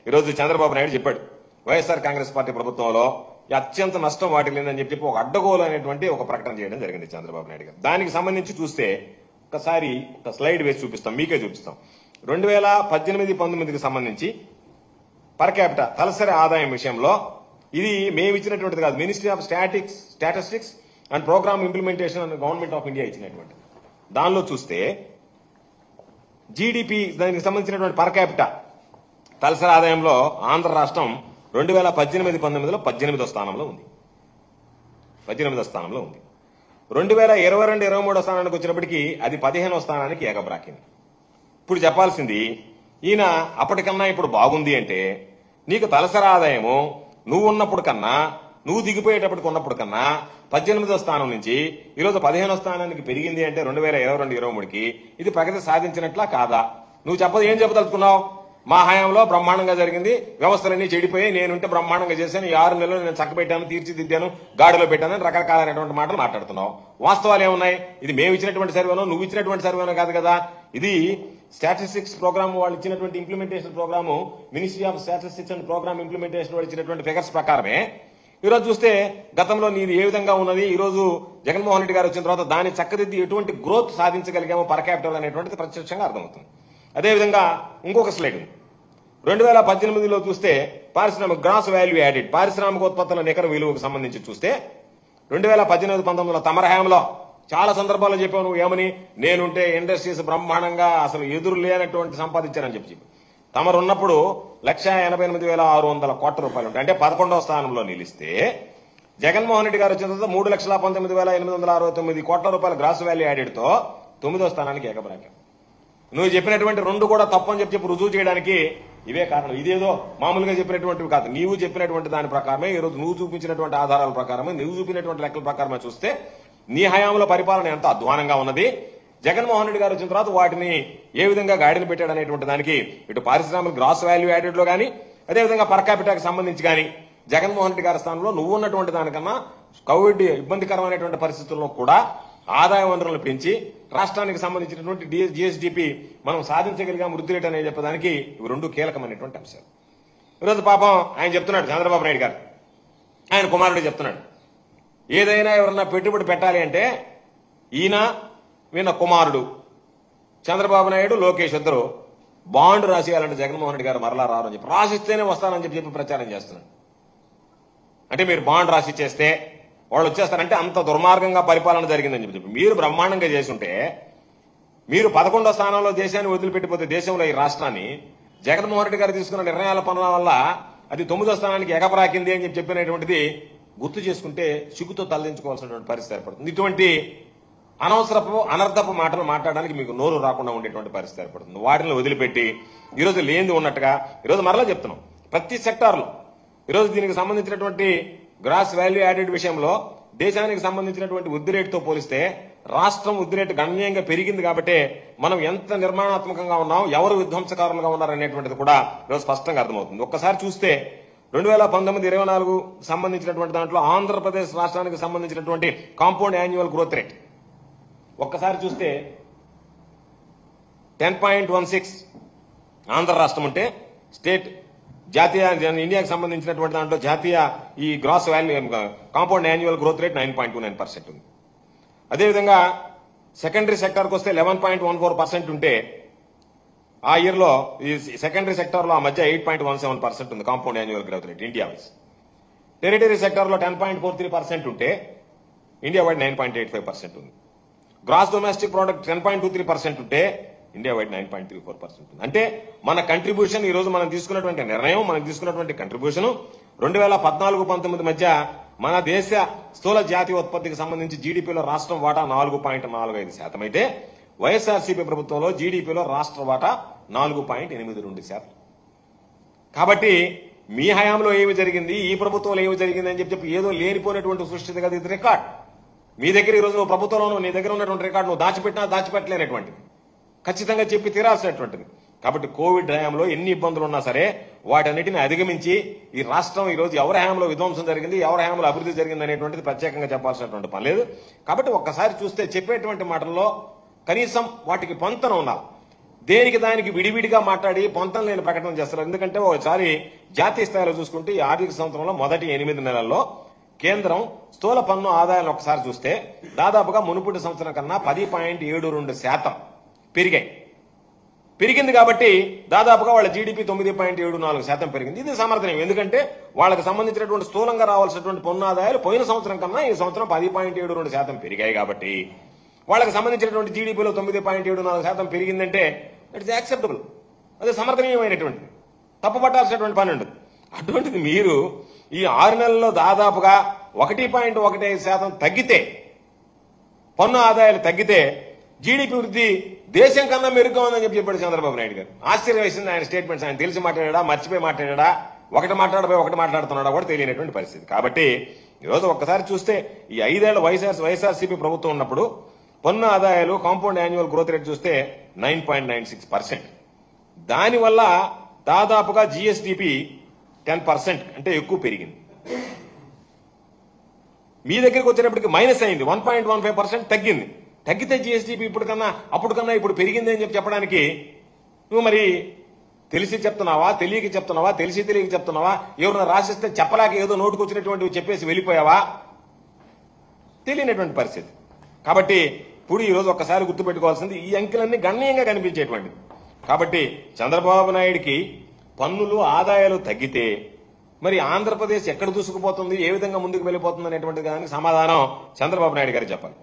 ఈరోజు చంద్రబాబు నాయుడు చెప్పాడు, వైఎస్ఆర్ కాంగ్రెస్ పార్టీ ప్రభుత్వంలో అత్యంత నష్టం వాటిల్లిందని చెప్పి ఒక అడ్డగోలు అనేటువంటి ఒక ప్రకటన చేయడం జరిగింది చంద్రబాబు నాయుడు గారు. దానికి సంబంధించి చూస్తే ఒకసారి ఒక స్లైడ్ వేసి చూపిస్తాం, మీకే చూపిస్తాం. 2018-19కి సంబంధించి పర్ క్యాపిటా తలసరి ఆదాయం విషయంలో ఇది మేము ఇచ్చినటువంటిది కాదు, ministry of statistics and programme implementation and government of India ఇచ్చినటువంటిది. దానిలో చూస్తే జీడిపి దానికి సంబంధించినటువంటి పర్ క్యాపిటా తలసరి ఆదాయంలో ఆంధ్ర రాష్ట్రం 2018-19లో 18వ స్థానంలో ఉంది. 2022-23 స్థానానికి వచ్చినప్పటికీ అది 15వ స్థానానికి ఎగబ్రాకింది. ఇప్పుడు చెప్పాల్సింది, ఈయన అప్పటికన్నా ఇప్పుడు బాగుంది అంటే నీకు తలసరి ఆదాయము నువ్వు ఉన్నప్పుడు కన్నా, నువ్వు దిగిపోయేటప్పటికి ఉన్నప్పుడు కన్నా 18వ స్థానం నుంచి ఈరోజు 15వ స్థానానికి పెరిగింది అంటే 2022-23కి ఇది ప్రగతి సాధించినట్లా కాదా? నువ్వు ఏం చెప్పదలుచుకున్నావు? మా హయాంలో బ్రహ్మాండంగా జరిగింది, వ్యవస్థలన్నీ చెడిపోయి, నేనుంటే బ్రహ్మాండంగా చేశాను, ఈ 6 నెలలు నేను చక్కబెట్టాను, తీర్చిదిద్దాను, గాడిలో పెట్టాను, రకరకాలైనటువంటి మాటలు మాట్లాడుతున్నావు. వాస్తవాలు ఏమున్నాయి? ఇది మేము ఇచ్చినటువంటి సర్వేనో నువ్వు ఇచ్చినటువంటి సర్వేనో కాదు కదా. ఇది స్టాటిస్టిక్స్ ప్రోగ్రామ్ వాళ్ళు ఇచ్చినటువంటి implementation programme, ministry of statistics and programme implementation వాళ్ళు ఇచ్చినటువంటి ఫిగర్స్ ప్రకారమే. ఈరోజు చూస్తే గతంలో నీది ఏ విధంగా ఉన్నది, ఈ రోజు జగన్మోహన్ రెడ్డి గారు వచ్చిన తర్వాత దాన్ని చక్కదిద్ది ఎటువంటి గ్రోత్ సాధించగలిగామో పర్ క్యాపిటల్ అనేటువంటిది ప్రత్యక్షంగా అర్థమవుతుంది. అదేవిధంగా ఇంకొక స్లైడ్ 2018లో చూస్తే పారిశ్రామిక గ్రాస్ వాల్యూ యాడెడ్, పారిశ్రామికోత్పత్తుల నికర విలువకు సంబంధించి చూస్తే 2018-19లో తమ హయాంలో చాలా సందర్భాల్లో చెప్పావు నువ్వు ఏమని, నేనుంటే ఇండస్ట్రీస్ బ్రహ్మాండంగా అసలు ఎదురు లేనటువంటి సంపాదించారని చెప్పి తమరున్నప్పుడు 1,88,600 కోట్ల రూపాయలు ఉంటాయి. అంటే 11వ స్థానంలో నిలిస్తే జగన్మోహన్ రెడ్డి గారు వచ్చిన తర్వాత 3,19,869 కోట్ల రూపాయల గ్రాస్ వాల్యూ యాడెడ్ తో 9వ స్థానానికి ఎగబ్రాకాం. నువ్వు చెప్పినటువంటి 2 కూడా తప్పని చెప్పి రుజువు చేయడానికి ఇవే కారణం. ఇదేదో మామూలుగా చెప్పినటువంటివి కాదు, నీవు చెప్పినటువంటి దాని ప్రకారమే, ఈ రోజు నువ్వు చూపించినటువంటి ఆధారాల ప్రకారమే, నువ్వు చూపినటువంటి లెక్కల ప్రకారమే చూస్తే నీ హయాంలో పరిపాలన ఎంత అధ్వానంగా ఉన్నది. జగన్మోహన్ రెడ్డి గారు వచ్చిన తర్వాత వాటిని ఏ విధంగా గాడిన పెట్టాడు అనేటువంటి దానికి ఇటు పారిశ్రామిక గ్రాస్ వాల్యూ యాడెడ్ లో గానీ, అదేవిధంగా పర్ క్యాపిటాకి సంబంధించి గానీ జగన్మోహన్ రెడ్డి గారి స్థానంలో నువ్వు ఉన్నటువంటి దానికన్నా కోవిడ్ ఇబ్బందికరమైనటువంటి పరిస్థితుల్లో కూడా ఆదాయ వనరులను పెంచి రాష్ట్రానికి సంబంధించినటువంటి జిఎస్డిపి మనం సాధించగలిగాం వృద్ధి రేటు అనేది చెప్పడానికి ఇవి 2 కీలకమైనటువంటి అంశాలు. ఈరోజు పాపం ఆయన చెప్తున్నాడు, చంద్రబాబు నాయుడు గారు ఆయన కుమారుడు చెప్తున్నాడు, ఏదైనా ఎవరన్నా పెట్టుబడి పెట్టాలి అంటే ఈయన వీళ్ళ కుమారుడు చంద్రబాబు నాయుడు, లోకేష్ ఇద్దరు బాండ్ రాసేయాలంటే జగన్మోహన్ రెడ్డి గారు మరలా రారని చెప్పి, రాసిస్తేనే వస్తానని చెప్పి ప్రచారం చేస్తున్నాడు. అంటే మీరు బాండ్ రాసి ఇచ్చేస్తే వాళ్ళు వచ్చేస్తారంటే అంత దుర్మార్గంగా పరిపాలన జరిగిందని చెప్పి మీరు బ్రహ్మాండంగా చేసుంటే, మీరు 11వ స్థానంలో దేశాన్ని వదిలిపెట్టిపోతే దేశంలో ఈ రాష్ట్రాన్ని జగన్మోహన్ రెడ్డి గారు తీసుకున్న నిర్ణయాల పనుల వల్ల అది 9వ స్థానానికి ఎగపరాకింది అని చెప్పినటువంటిది గుర్తు చేసుకుంటే సిగ్గుతో తలదించుకోవాల్సినటువంటి పరిస్థితి ఏర్పడుతుంది. ఇటువంటి అనవసరపు అనర్థపు మాటలు మాట్లాడడానికి మీకు నోరు రాకుండా ఉండేటువంటి పరిస్థితి ఏర్పడుతుంది. వాటిని వదిలిపెట్టి ఈరోజు లేనిది ఉన్నట్టుగా ఈరోజు మరలా చెప్తున్నాం, ప్రతి సెక్టార్లో ఈరోజు దీనికి సంబంధించినటువంటి గ్రాస్ వాల్యూ యాడెడ్ విషయంలో దేశానికి సంబంధించినటువంటి వృద్ధి రేటుతో పోలిస్తే రాష్ట్రం వృద్ధి రేటు గణనీయంగా పెరిగింది. కాబట్టి మనం ఎంత నిర్మాణాత్మకంగా ఉన్నాం, ఎవరు విధ్వంసకారులుగా ఉన్నారనేటువంటిది కూడా ఈరోజు స్పష్టంగా అర్థమవుతుంది. ఒక్కసారి చూస్తే 2019-24 సంబంధించినటువంటి దాంట్లో ఆంధ్రప్రదేశ్ రాష్ట్రానికి సంబంధించినటువంటి కాంపౌండ్ యాన్యువల్ గ్రోత్ రేట్ ఒక్కసారి చూస్తే 10.16 ఆంధ్ర రాష్ట్రం ఉంటే స్టేట్ జాతీయ ఇండియాకి సంబంధించినటువంటి దాంట్లో జాతీయ ఈ gross value compound annual growth rate 9.29% ఉంది. అదేవిధంగా సెకండరీ సెక్టార్కి వస్తే 11.14% ఉంటే ఆ ఇయర్ లో ఈ సెకండరీ సెక్టార్ లో ఆ మధ్య 8.17% ఉంది compound annual growth rate India wise. Territory sector లో 10.43% ఉంటే ఇండియా వైడ్ 9.85% ఉంది. గ్రాస్ డొమెస్టిక్ ప్రోడక్ట్ 10.23% ఉంటే ఇండియా వైడ్ 9.34% ఉంది. అంటే మన కంట్రిబ్యూషన్ ఈ రోజు మనం తీసుకున్నటువంటి నిర్ణయం, మనం తీసుకున్నటువంటి కంట్రిబ్యూషన్ 2014-19 మధ్య మన దేశ స్థూల జాతీయ ఉత్పత్తికి సంబంధించి జీడీపీలో రాష్ట్రం వాటా 4.45% అయితే వైఎస్ఆర్సీపీ ప్రభుత్వంలో జీడీపీలో రాష్ట్ర వాటా 4.82%. కాబట్టి మీ హయాంలో ఏమి జరిగింది, ఈ ప్రభుత్వంలో ఏమి జరిగింది అని చెప్పి ఏదో లేనిపోయినటువంటి సృష్టి కదా ఇది రికార్డ్. మీ దగ్గర ఈ రోజు ప్రభుత్వంలో నీ దగ్గర ఉన్నటువంటి రికార్డు నువ్వు దాచిపెట్టినా దాచిపెట్టలేనటువంటిది, ఖచ్చితంగా చెప్పి తీరాల్సినటువంటిది. కాబట్టి కోవిడ్ హయాంలో ఎన్ని ఇబ్బందులు ఉన్నా సరే వాటన్నిటిని అధిగమించి ఈ రాష్ట్రం ఈ రోజు ఎవరి హయాంలో విధ్వంసం జరిగింది, ఎవరి హయాంలో అభివృద్ధి జరిగింది అనేటువంటిది ప్రత్యేకంగా చెప్పాల్సినటువంటి పని లేదు. కాబట్టి ఒక్కసారి చూస్తే చెప్పేటువంటి మాటల్లో కనీసం వాటికి పొంతన ఉండాలి. దేనికి దానికి విడివిడిగా మాట్లాడి పొంతం లేని ప్రకటన చేస్తారు. ఎందుకంటే ఒకసారి జాతీయ స్థాయిలో చూసుకుంటే ఈ ఆర్థిక సంవత్సరంలో మొదటి 8 నెలల్లో కేంద్రం స్థూల పన్ను ఆదాయాలను ఒకసారి చూస్తే దాదాపుగా మునుపటి సంవత్సరం కన్నా 10.72% పెరిగాయి. పెరిగింది కాబట్టి దాదాపుగా వాళ్ళ జీడీపీ 9.74% పెరిగింది. ఇది సమర్థనీయం. ఎందుకంటే వాళ్ళకి సంబంధించినటువంటి స్థూలంగా రావాల్సినటువంటి పన్ను ఆదాయాలు పోయిన సంవత్సరం కన్నా ఈ సంవత్సరం 10.72% పెరిగాయి కాబట్టి వాళ్ళకి సంబంధించినటువంటి జీడీపీలో 9.74% పెరిగిందంటే ఇట్స్ యాక్సెప్టబుల్. అది సమర్థనీయమైనటువంటిది, తప్పుపట్టాల్సినటువంటి పని ఉండదు. అటువంటిది మీరు ఈ 6 నెలల్లో దాదాపుగా 1.15% తగ్గితే, పన్ను ఆదాయాలు తగ్గితే జీడీపీ వృద్ధి దేశం కన్నా మెరుగ్గా ఉందని చెప్పాడు చంద్రబాబు నాయుడు గారు. ఆశ్చర్యం వేసింది ఆయన స్టేట్మెంట్స్. ఆయన తెలిసి మాట్లాడా, మర్చిపోయి మాట్లాడా, ఒకటి మాట్లాడుతున్నాడా కూడా తెలియనటువంటి పరిస్థితి. కాబట్టి ఈరోజు ఒక్కసారి చూస్తే ఈ 5 ఏళ్ల వైఎస్ఆర్సీపీ ప్రభుత్వం ఉన్నప్పుడు పన్ను ఆదాయాలు కాంపౌండ్ యాన్యువల్ గ్రోత్ రేట్ చూస్తే 9.96%. దానివల్ల దాదాపుగా జీఎస్డీపీ 10% అంటే ఎక్కువ పెరిగింది. మీ దగ్గరికి వచ్చేటప్పటికి మైనస్ అయింది, 1.15% తగ్గింది. తగ్గితే జీఎస్డీపీ అప్పటికన్నా ఇప్పుడు పెరిగింది అని చెప్పడానికి నువ్వు మరి తెలిసి చెప్తున్నావా, తెలియక చెప్తున్నావా, తెలియక చెప్తున్నావా, ఎవరైనా రాసిస్తే చెప్పలేక ఏదో నోటుకు వచ్చినటువంటివి చెప్పేసి వెళ్ళిపోయావా, తెలియనటువంటి పరిస్థితి. కాబట్టి ఇప్పుడు ఈరోజు ఒక్కసారి గుర్తుపెట్టుకోవాల్సింది ఈ అంకెలన్నీ గణనీయంగా కనిపించేటువంటిది. కాబట్టి చంద్రబాబు నాయుడికి పన్నులు ఆదాయాలు తగ్గితే మరి ఆంధ్రప్రదేశ్ ఎక్కడ దూసుకుపోతుంది, ఏ విధంగా ముందుకు వెళ్ళిపోతుంది అనేటువంటి దానికి సమాధానం చంద్రబాబు నాయుడు గారికి చెప్పాలి.